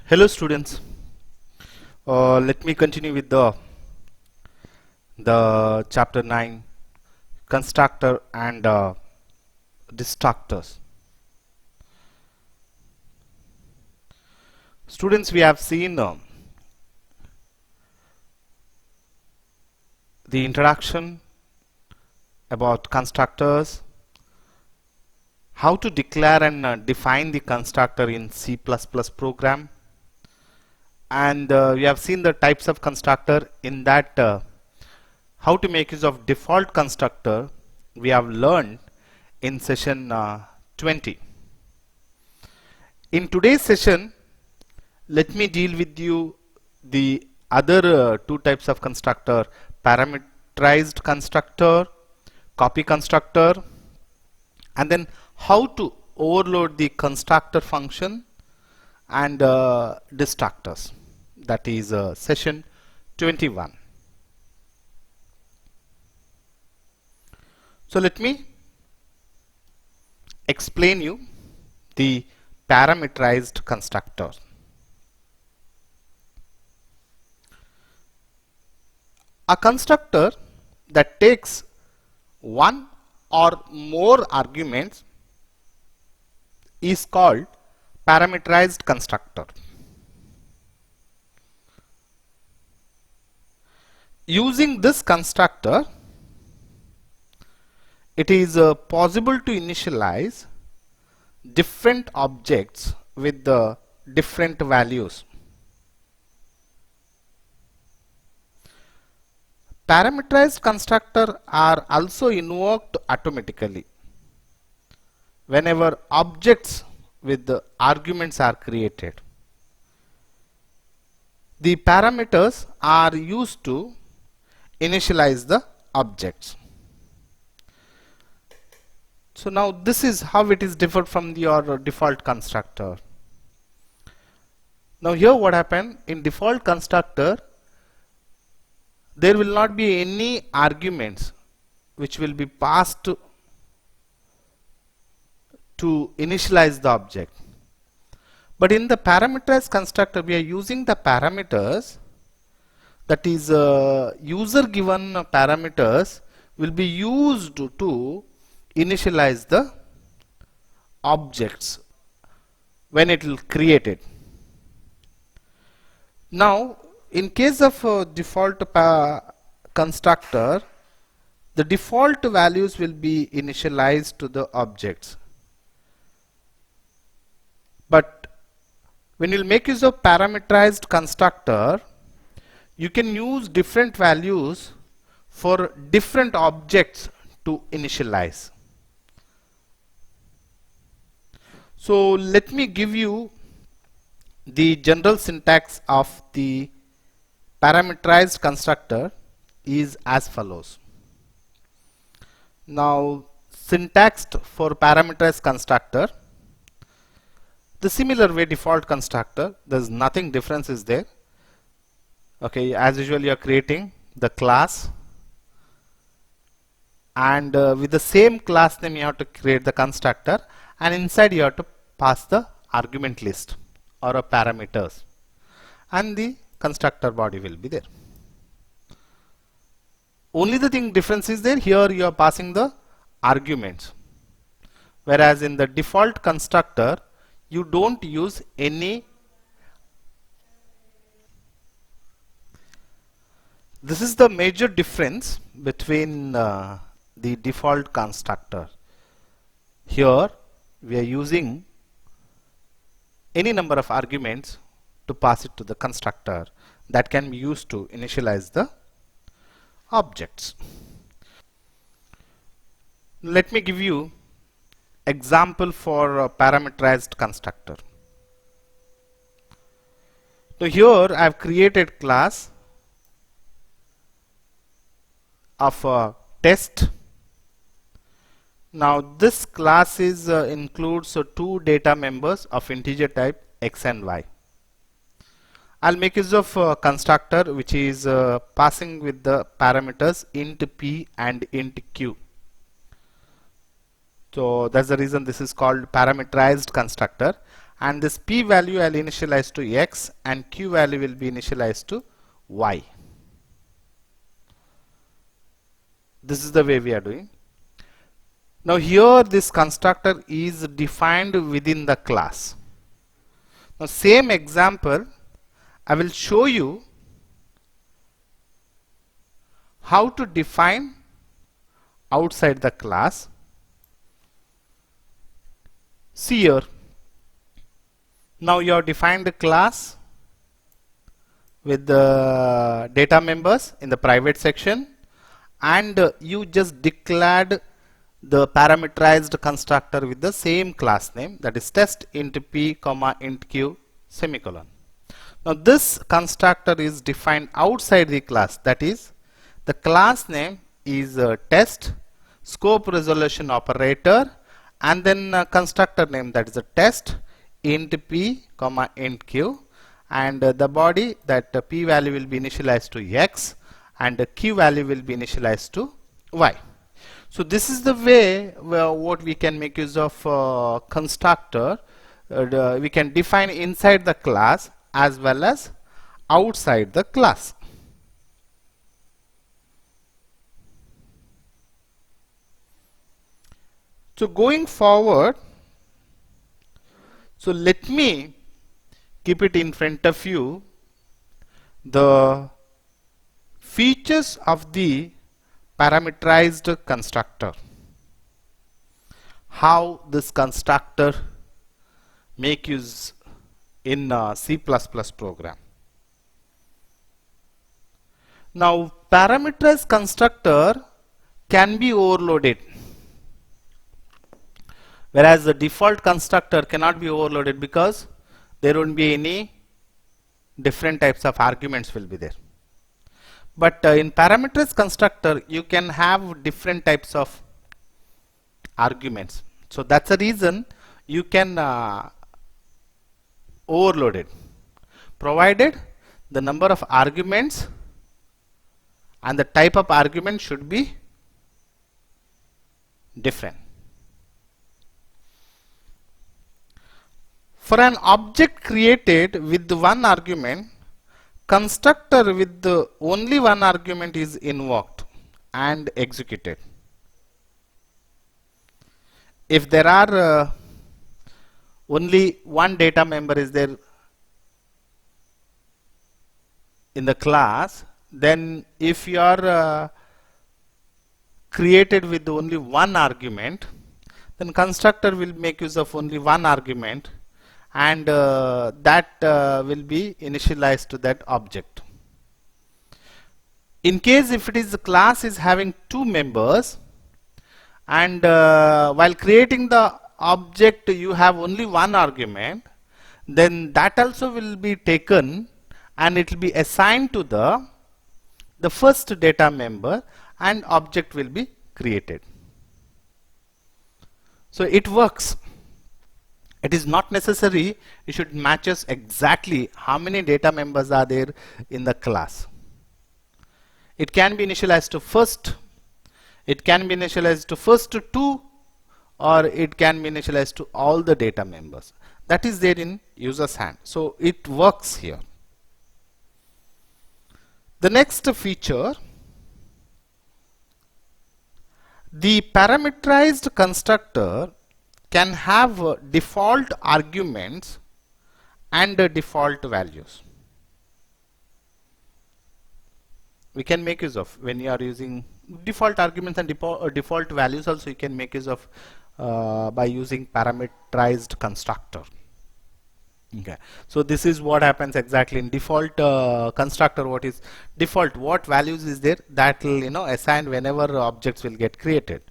Hello students, let me continue with the chapter 9 constructor and destructors. Students, we have seen the introduction about constructors, how to declare and define the constructor in C++ program, and we have seen the types of constructor. In that how to make use of default constructor we have learned in session 20. In today's session, let me deal with you the other two types of constructor: parameterized constructor, copy constructor, and then how to overload the constructor function and destructors. That is session 21. So let me explain you the parameterized constructor. A constructor that takes one or more arguments is called parameterized constructor. Using this constructor, it is possible to initialize different objects with the different values. Parameterized constructors are also invoked automatically whenever objects with the arguments are created. The parameters are used to initialize the objects. So now this is how it is different from your default constructor. Now here what happened, in default constructor there will not be any arguments which will be passed to initialize the object. But in the parameterized constructor we are using the parameters, that is user given parameters will be used to initialize the objects when it will create it. Now in case of default constructor, the default values will be initialized to the objects. But when you make use of parameterized constructor, you can use different values for different objects to initialize. So let me give you the general syntax of the parameterized constructor is as follows. Now syntax for parameterized constructor, the similar way default constructor, there's nothing difference is there. Okay, as usual you are creating the class, and with the same class name you have to create the constructor, and inside you have to pass the argument list or a parameters, and the constructor body will be there. Only the thing difference is there, here you are passing the arguments, whereas in the default constructor you don't use any. This is the major difference between the default constructor. Here we are using any number of arguments to pass it to the constructor that can be used to initialize the objects. Let me give you example for a parameterized constructor. So here I have created class of a test. Now this class is includes two data members of integer type x and y. I'll make use of a constructor which is passing with the parameters int p and int q. So that's the reason this is called parameterized constructor, and this p value I'll initialize to x and q value will be initialized to y. This is the way we are doing. Now here this constructor is defined within the class. Now same example I will show you how to define outside the class. See here, now you have defined the class with the data members in the private section, and you just declared the parameterized constructor with the same class name, that is test int p comma int q semicolon. Now this constructor is defined outside the class, that is the class name is test, scope resolution operator, and then constructor name, that is a test int p comma int q, and the body, that p value will be initialized to x and q value will be initialized to y. So this is the way what we can make use of constructor. We can define inside the class as well as outside the class. So going forward, so let me keep it in front of you, the features of the parameterized constructor, how this constructor make use in C++ program. Now parameterized constructor can be overloaded, whereas the default constructor cannot be overloaded because there won't be any different types of arguments will be there. But in parameterized constructor you can have different types of arguments. So that's the reason you can overload it, provided the number of arguments and the type of argument should be different. For an object created with one argument, constructor with only one argument is invoked and executed. If there are only one data member is there in the class, then if you are created with only one argument, then constructor will make use of only one argument, and that will be initialized to that object. In case if it is the class is having two members, and while creating the object you have only one argument, then that also will be taken and it will be assigned to the first data member and object will be created. So it works. It is not necessary you should match us exactly how many data members are there in the class. It can be initialized to first, it can be initialized to first two, or it can be initialized to all the data members. That is there in user's hand. So it works here. The next feature, the parameterized constructor can have default arguments and default values. We can make use of when you are using default arguments and default values also you can make use of by using parameterized constructor. Okay, so this is what happens exactly in default constructor. What is default, what values is there, that will assign whenever objects will get created.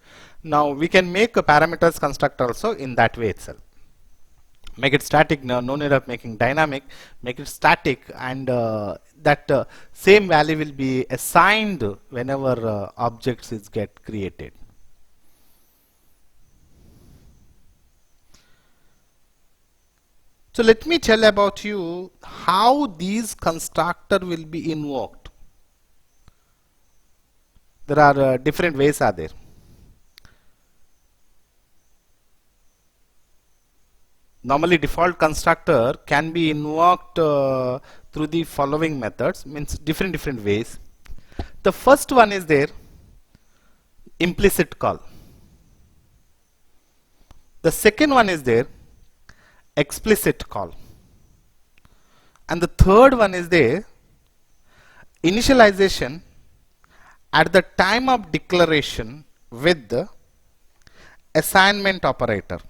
Now we can make a parameters constructor also in that way itself. Make it static, no need of making dynamic, make it static, and that same value will be assigned whenever objects is get created. So let me tell about you how these constructor will be invoked. There are different ways are there. Normally default constructor can be invoked through the following methods, means different ways. The first one is there, implicit call. The second one is there, explicit call. And the third one is there, initialization at the time of declaration with the assignment operator.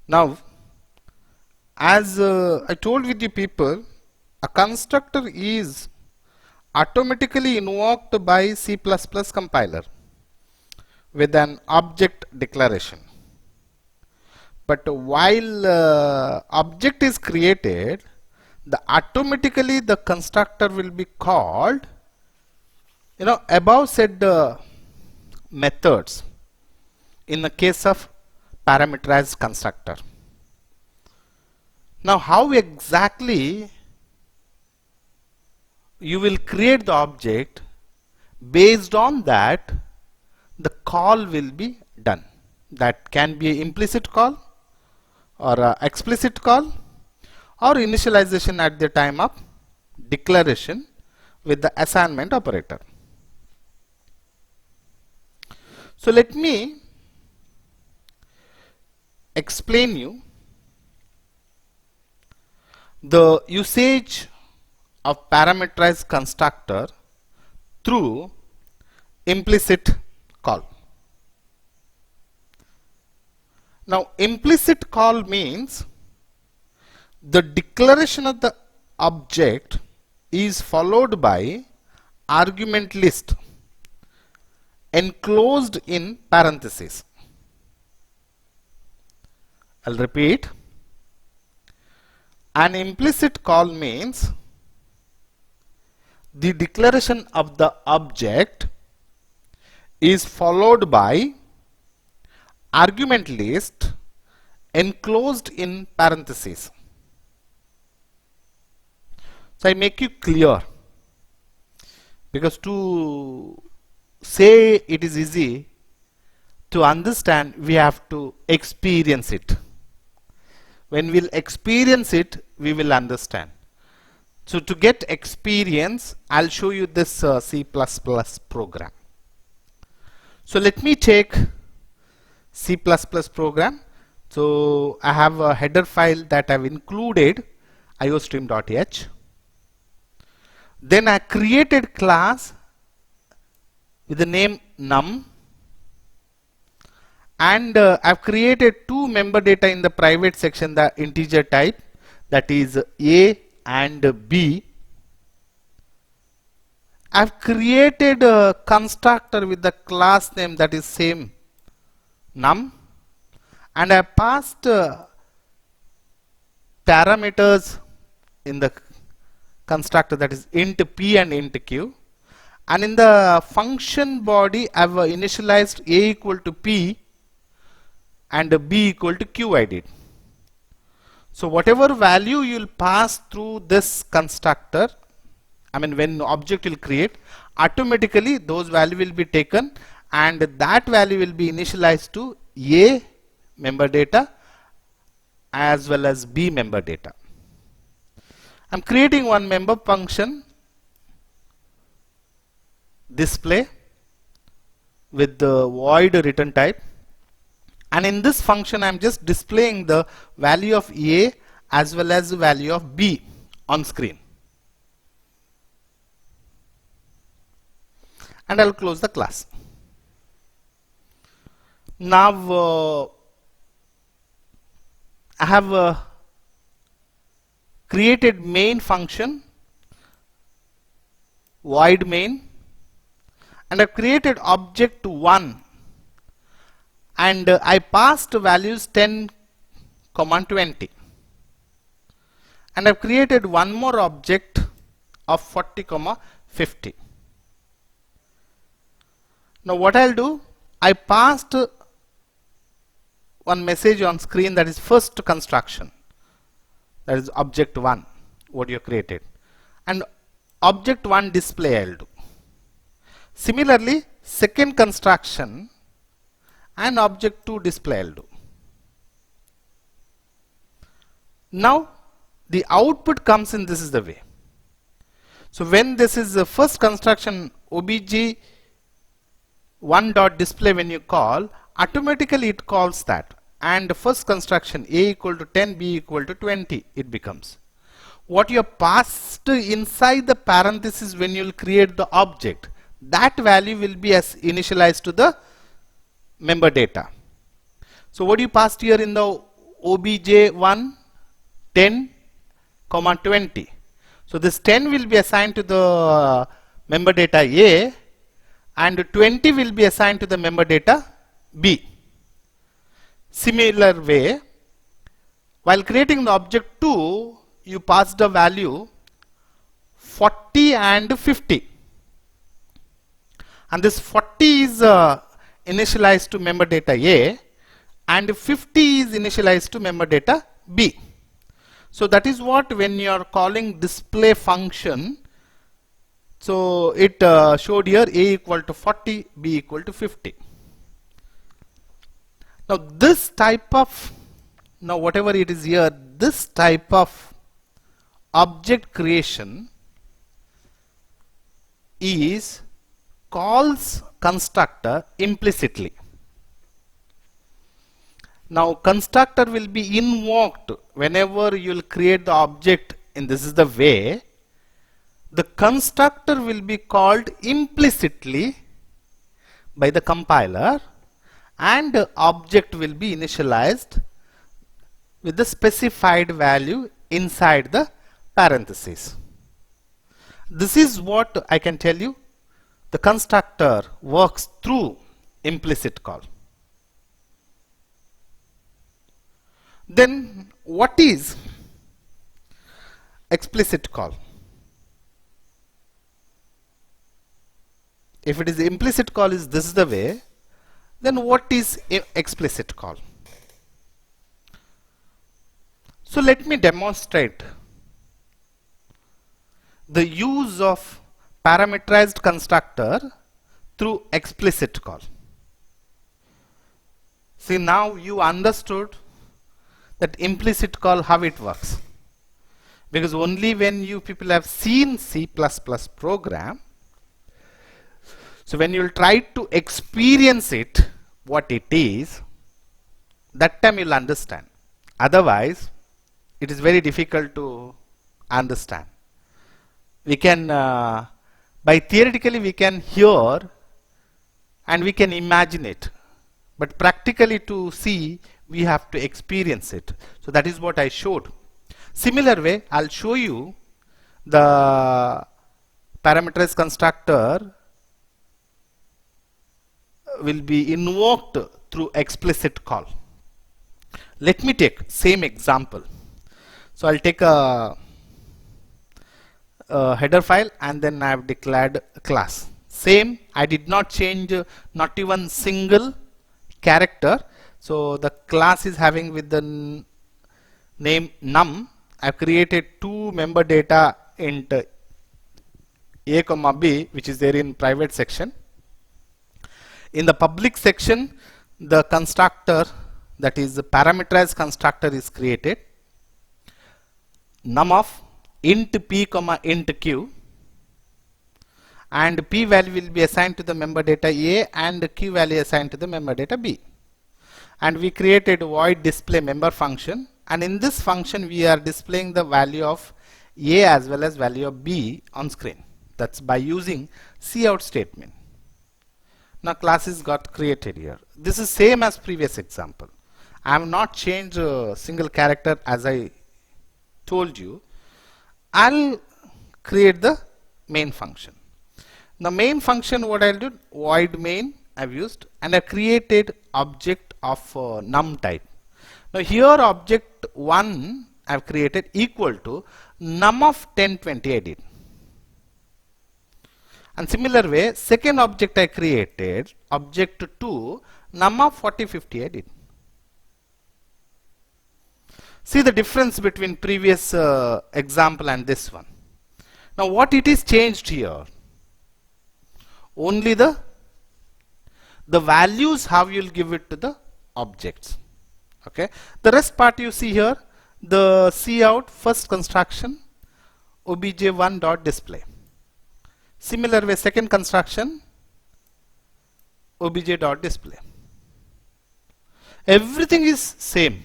Now, as I told with you people, a constructor is automatically invoked by C++ compiler with an object declaration. But while object is created, automatically the constructor will be called, above said methods in the case of parameterized constructor. Now, how exactly you will create the object? Based on that, the call will be done. That can be an implicit call or an explicit call or initialization at the time of declaration with the assignment operator. So let me explain you the usage of parameterized constructor through implicit call. Now, implicit call means the declaration of the object is followed by argument list enclosed in parentheses. I'll repeat. An implicit call means the declaration of the object is followed by argument list enclosed in parentheses. So I make you clear, because to say it is easy, to understand we have to experience it. When we'll experience it, we will understand. So to get experience, I'll show you this C++ program. So let me take C++ program. So I have a header file that I've included, iostream.h. Then I created class with the name num, and I've created two member data in the private section, the integer type, that is A and B. I've created a constructor with the class name that is same num, and I passed parameters in the constructor, that is int p and int q, and in the function body I've initialized a equal to p and b equal to q I did. So whatever value you'll pass through this constructor, I mean when object will create, automatically those value will be taken and that value will be initialized to A member data as well as B member data. I'm creating one member function display with the void return type, and in this function I'm just displaying the value of A as well as the value of B on screen, and I'll close the class. Now I have created main function void main, and I've created object 1, and I passed values 10, 20, and I've created one more object of 40, 50. Now what I'll do, I passed one message on screen, that is first construction, that is object 1 what you created, and object 1 display I'll do. Similarly, second construction and object 2 display I'll do. Now the output comes in this is the way. So when this is the first construction obj 1 dot display, when you call, automatically it calls that, and the first construction a equal to 10, b equal to 20 it becomes. What you have passed inside the parenthesis when you will create the object, that value will be as initialized to the member data. So what you passed here in the obj1, 10, 20. So this 10 will be assigned to the member data A, and 20 will be assigned to the member data B. Similar way, while creating the object 2, you pass the value 40 and 50. And this 40 is initialized to member data A, and 50 is initialized to member data B. So that is what when you are calling display function, so it showed here a equal to 40, b equal to 50. Now this type of, now whatever it is here, this type of object creation is calls constructor implicitly. Now constructor will be invoked whenever you will create the object in this is the way. The constructor will be called implicitly by the compiler, and the object will be initialized with the specified value inside the parenthesis. This is what I can tell you. The constructor works through implicit call. Then what is explicit call? If it is implicit call is this is the way, then what is explicit call? So let me demonstrate the use of parameterized constructor through explicit call. See, now you understood that implicit call how it works, because only when you people have seen C++ program, so when you will try to experience it what it is, that time you will understand. Otherwise it is very difficult to understand. We can by theoretically we can hear and we can imagine it, but practically to see we have to experience it. So that is what I showed. Similar way, I'll show you the parameterized constructor will be invoked through explicit call. Let me take same example. So I'll take a header file, and then I have declared a class. Same, I did not change not even single character. So the class is having with the name num. I have created two member data int a comma b, which is there in private section. In the public section, the constructor, that is the parameterized constructor, is created. Num of int p comma int q, and p value will be assigned to the member data a and q value assigned to the member data b. And we created void display member function, and in this function we are displaying the value of a as well as value of b on screen. That's by using cout statement. Now classes got created here. This is same as previous example. I have not changed a single character as I told you. I'll create the main function. The main function, what I'll do, void main I've used, and I've created object of num type. Now here object 1 I've created equal to num of 10, 20 I did. And similar way, second object I created, object 2, num of 40, 50 I did. See the difference between previous example and this one. Now what it is changed here? Only the the values how you'll give it to the objects. Okay, the rest part you see here, the cout first construction obj1 dot display. Similar way second construction obj dot display. Everything is same.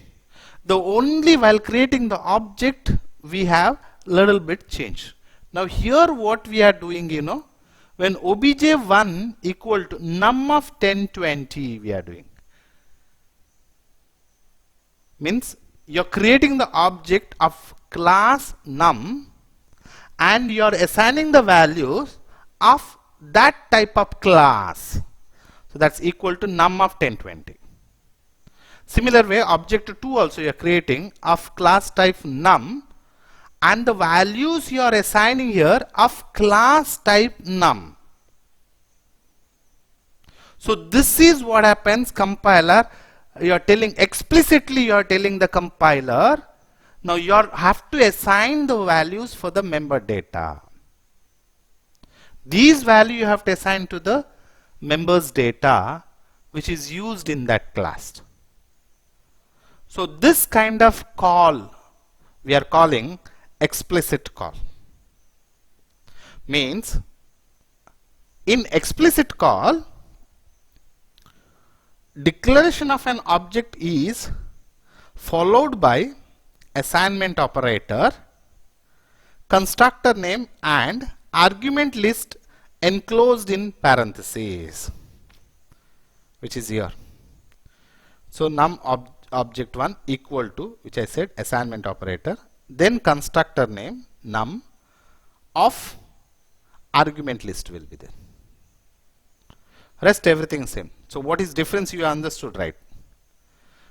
The only while creating the object we have little bit change. Now here what we are doing, you know, when obj1 equal to num of 10, 20 we are doing. Means you're creating the object of class num and you're assigning the values of that type of class. So that's equal to num of 10, 20. Similar way object 2 also you are creating of class type num and the values you are assigning here of class type num. So this is what happens compiler, you are telling explicitly, you are telling the compiler now you have to assign the values for the member data. These values you have to assign to the members data which is used in that class. So this kind of call we are calling explicit call. Means in explicit call declaration of an object is followed by assignment operator, constructor name and argument list enclosed in parentheses, which is here. So num object 1 equal to, which I said, assignment operator, then constructor name num of argument list will be there. Rest everything same. So what is difference you understood, right?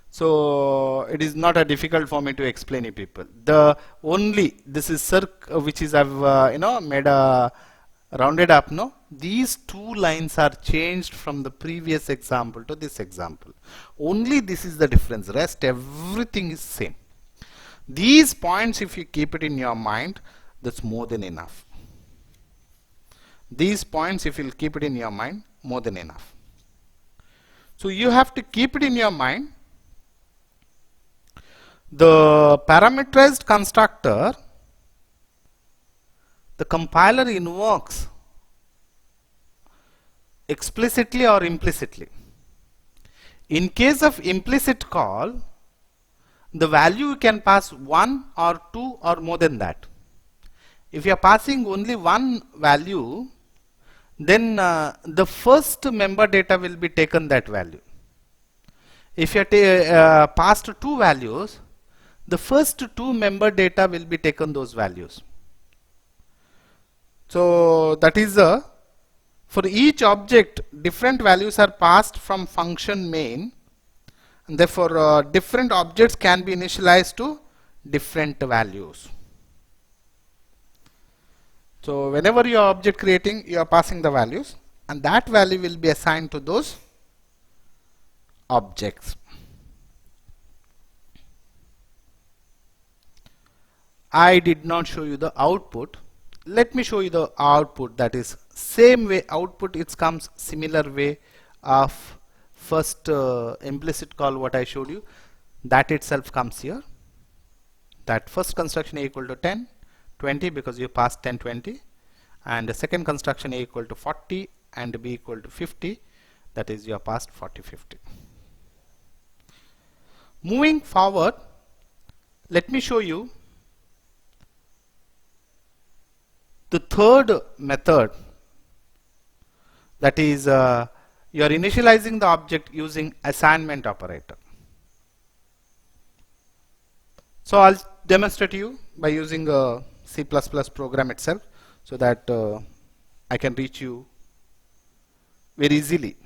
So it is not a difficult for me to explain it people. The only this is circ which is I've made a rounded up, no, these two lines are changed from the previous example to this example. Only this is the difference, rest everything is same. These points if you keep it in your mind, that's more than enough. These points if you'll keep it in your mind, more than enough. So you have to keep it in your mind. The parameterized constructor, the compiler invokes explicitly or implicitly. In case of implicit call, the value you can pass 1 or 2 or more than that. If you are passing only one value, then the first member data will be taken that value. If you have passed two values, the first two member data will be taken those values. So that is for each object different values are passed from function main, and therefore different objects can be initialized to different values. So whenever you are object creating, you are passing the values and that value will be assigned to those objects. I did not show you the output. Let me show you the output. That is same way output, it comes similar way of first implicit call what I showed you. That itself comes here. That first construction A equal to 10, 20 because you passed 10, 20, and the second construction A equal to 40 and B equal to 50, that is you have passed 40, 50. Moving forward, let me show you the third method, that is you are initializing the object using assignment operator. So I'll demonstrate you by using a C++ program itself so that I can reach you very easily.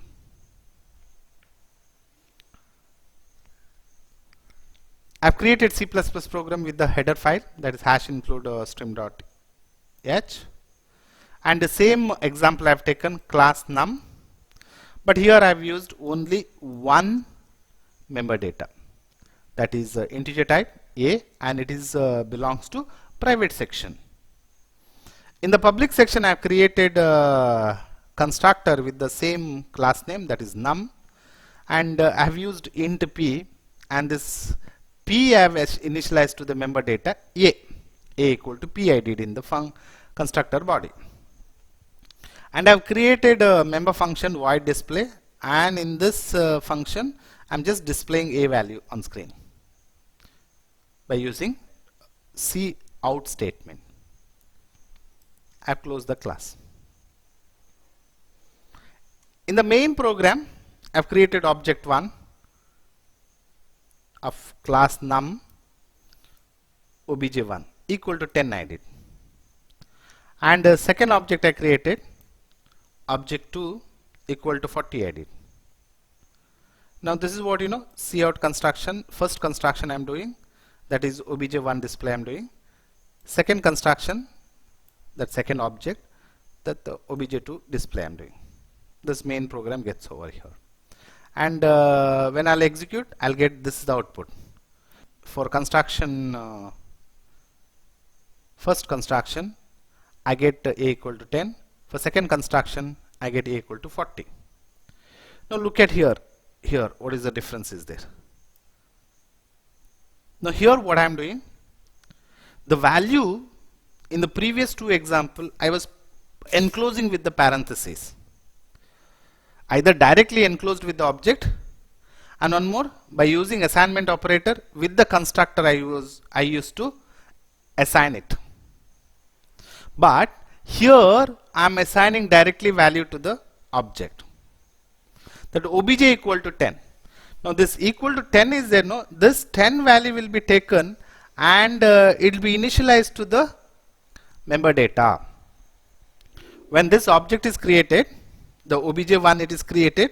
I've created C++ program with the header file, that is hash include stream.h, and the same example I've taken class num, but here I've used only one member data, that is integer type A, and it is belongs to private section. In the public section I've created constructor with the same class name, that is num, and I have used int p, and this p I have initialized to the member data a equal to p I did in the constructor body. And I have created a member function void display, and in this function I am just displaying a value on screen by using C out statement. I have closed the class. In the main program, I have created object 1 of class num obj1 equal to 10 I did. And the second object I created object 2 equal to 40 I did. Now this is what C out construction, first construction I am doing, that is obj1 display I am doing. Second construction, that second object, that the obj2 display I am doing. This main program gets over here. And when I'll execute, I'll get this is the output. For construction, first construction, I get a equal to 10. For second construction, I get a equal to 40. Now look at here. Here, what is the difference is there? Now here what I am doing, the value in the previous two example, I was enclosing with the parentheses. Either directly enclosed with the object, and one more, by using assignment operator with the constructor I used to assign it. But here I am assigning directly value to the object. That obj equal to 10. Now this equal to 10 is there, no? This 10 value will be taken and it will be initialized to the member data. When this object is created, the obj1 it is created,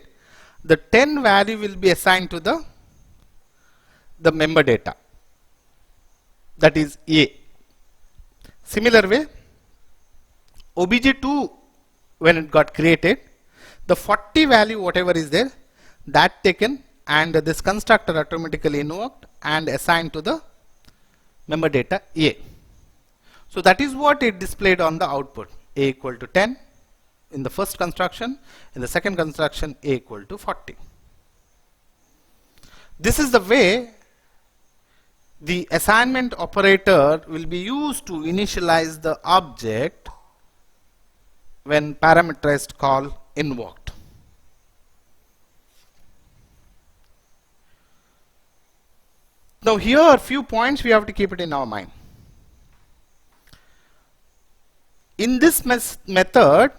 the 10 value will be assigned to the member data, that is A. Similar way, obj2 when it got created, the 40 value whatever is there, that taken and this constructor automatically invoked and assigned to the member data A. So that is what it displayed on the output, A equal to 10 in the first construction, in the second construction A equal to 40. This is the way the assignment operator will be used to initialize the object when parameterized call invoked. Now here are few points we have to keep it in our mind. In this method,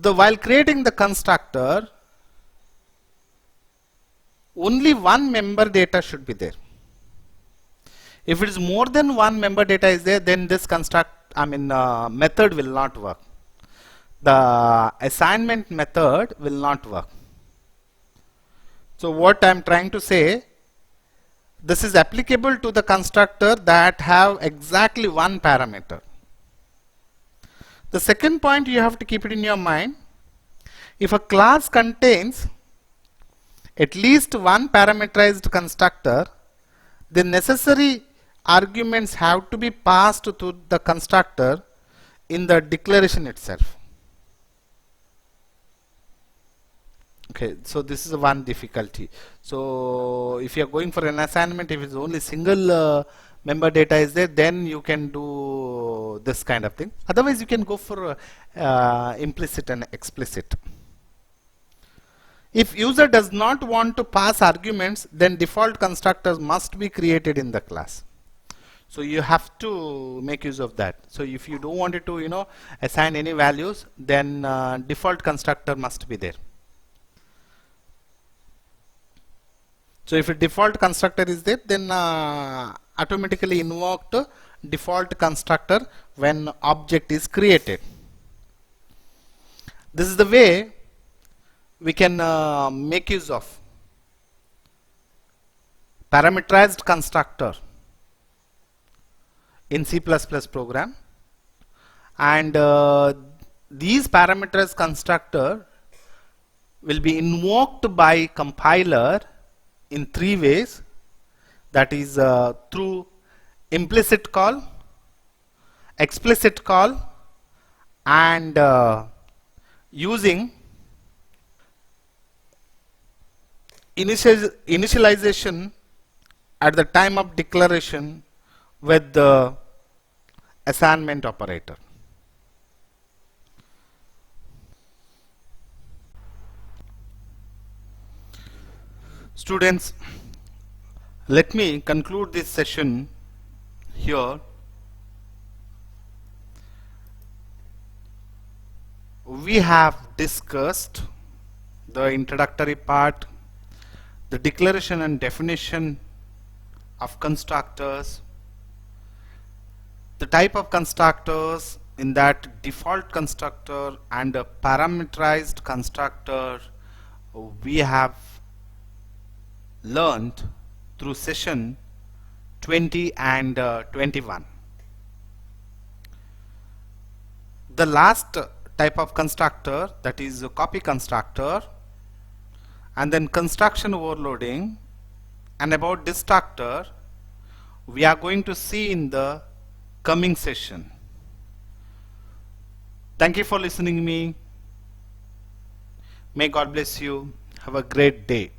while creating the constructor, only one member data should be there. If it is more than one member data is there, then this method will not work. The assignment method will not work. So what I am trying to say, this is applicable to the constructor that have exactly one parameter. The second point you have to keep it in your mind, if a class contains at least one parameterized constructor, the necessary arguments have to be passed to the constructor in the declaration itself. Okay, so this is one difficulty. So if you are going for an assignment, if it's only single member data is there, then you can do this kind of thing. Otherwise you can go for implicit and explicit. If user does not want to pass arguments, then default constructors must be created in the class. So you have to make use of that. So if you don't want it to assign any values, then default constructor must be there. So if a default constructor is there, then automatically invoked default constructor when object is created. This is the way we can make use of parameterized constructor in C++ program, and these parameterized constructor will be invoked by compiler in three ways, that is through implicit call, explicit call and using initialization at the time of declaration with the assignment operator. Students, let me conclude this session here. We have discussed the introductory part, the declaration and definition of constructors, the type of constructors, in that default constructor and a parameterized constructor we have learned through session 20 and 21. The last type of constructor, that is a copy constructor, and then construction overloading, and about destructor we are going to see in the coming session. Thank you for listening me. May God bless you. Have a great day.